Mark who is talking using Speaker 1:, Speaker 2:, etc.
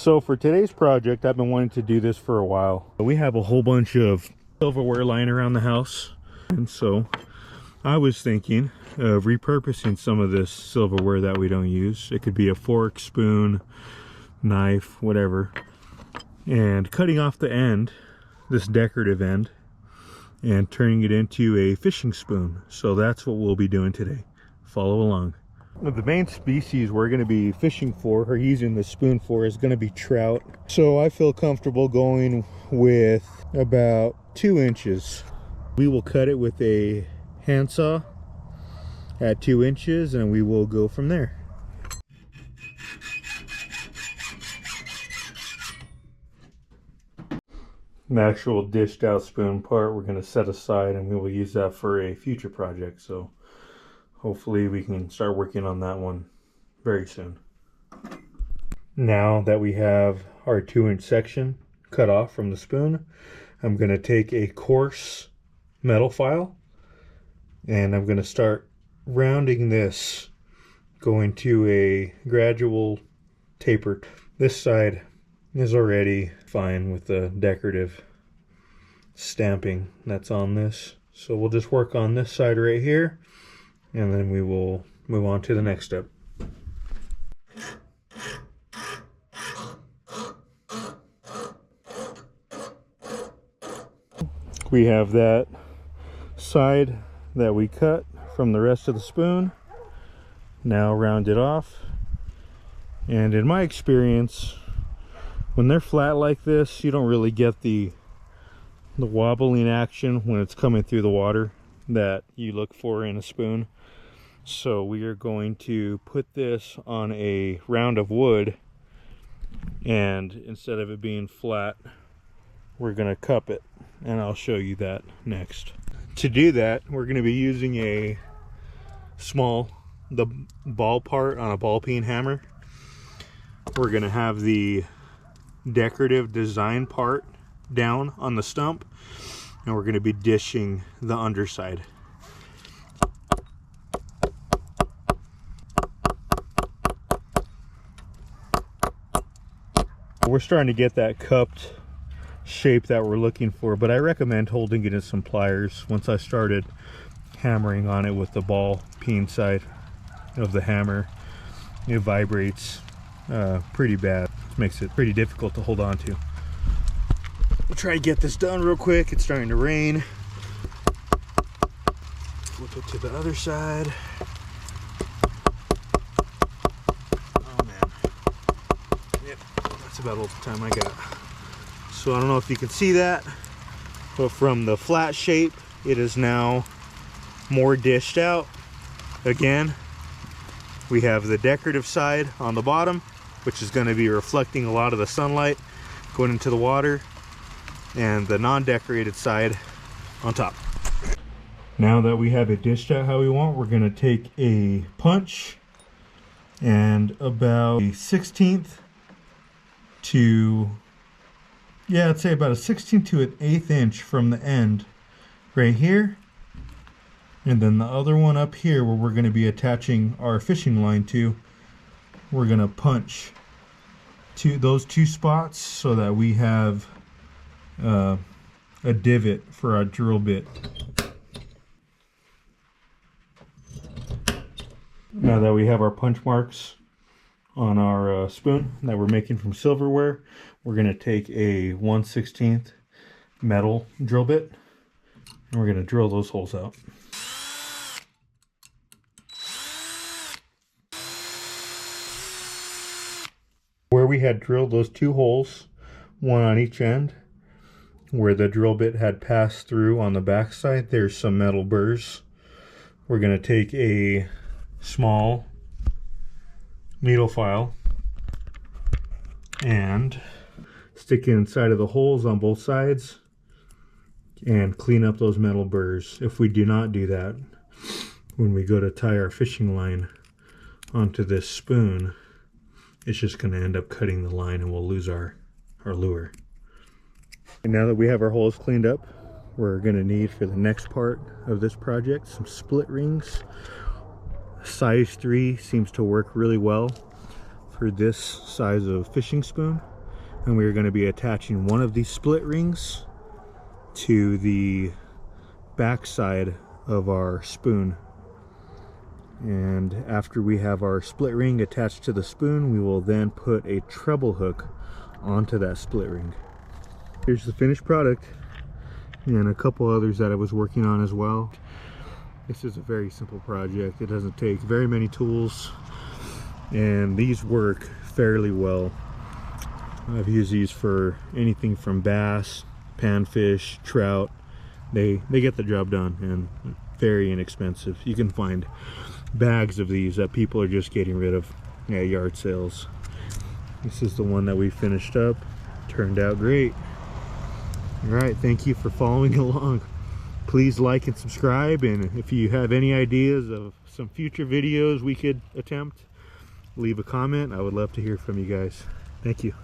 Speaker 1: So for today's project, I've been wanting to do this for a while. We have a whole bunch of silverware lying around the house, and so I was thinking of repurposing some of this silverware that we don't use. It could be a fork, spoon, knife, whatever, and cutting off the end, this decorative end, and turning it into a fishing spoon. So that's what we'll be doing today. Follow along. The main species we're going to be fishing for, or using the spoon for, is going to be trout. So I feel comfortable going with about 2 inches. We will cut it with a handsaw at 2 inches, and we will go from there. The actual dished out spoon part we're going to set aside, and we will use that for a future project. So hopefully we can start working on that one very soon. Now that we have our 2-inch section cut off from the spoon, I'm going to take a coarse metal file and I'm going to start rounding this, going to a gradual taper. This side is already fine with the decorative stamping that's on this. So we'll just work on this side right here, and then we will move on to the next step. We have that side that we cut from the rest of the spoon now rounded off. And in my experience, when they're flat like this, you don't really get the wobbling action when it's coming through the water that you look for in a spoon. So we are going to put this on a round of wood, and instead of it being flat, we're going to cup it, and I'll show you that next. To do that, we're going to be using the ball part on a ball peen hammer. We're going to have the decorative design part down on the stump, and we're going to be dishing the underside. We're starting to get that cupped shape that we're looking for, but I recommend holding it in some pliers. Once I started hammering on it with the ball peen side of the hammer, it vibrates pretty bad. It makes it pretty difficult to hold on to. We'll try to get this done real quick. It's starting to rain. Flip it to the other side. Oh man. Yep, that's about all the time I got. So I don't know if you can see that, but from the flat shape, it is now more dished out. Again, we have the decorative side on the bottom, which is going to be reflecting a lot of the sunlight going into the water, and the non-decorated side on top. Now that we have it dished out how we want, we're going to take a punch and about a 1/16 to, yeah, I'd say about a 1/16 to an 1/8 inch from the end right here, and then the other one up here where we're going to be attaching our fishing line to, we're going to punch to those 2 spots so that we have a divot for our drill bit. Now that we have our punch marks on our spoon that we're making from silverware, we're going to take a 1/16 metal drill bit, and we're going to drill those holes out. Where we had drilled those 2 holes, one on each end, where the drill bit had passed through on the back side, there's some metal burrs. We're going to take a small needle file and stick it inside of the holes on both sides and clean up those metal burrs. If we do not do that, when we go to tie our fishing line onto this spoon, it's just going to end up cutting the line and we'll lose our lure. And now that we have our holes cleaned up, we're going to need, for the next part of this project, some split rings. Size 3 seems to work really well for this size of fishing spoon, and we're going to be attaching one of these split rings to the back side of our spoon. And after we have our split ring attached to the spoon, we will then put a treble hook onto that split ring. Here's the finished product, and a couple others that I was working on as well. This is a very simple project. It doesn't take very many tools, and these work fairly well. I've used these for anything from bass, panfish, trout. They get the job done, and very inexpensive. You can find bags of these that people are just getting rid of at yard sales. This is the one that we finished up. Turned out great. All right, thank you for following along. Please like and subscribe, and if you have any ideas of some future videos we could attempt, leave a comment. I would love to hear from you guys. Thank you.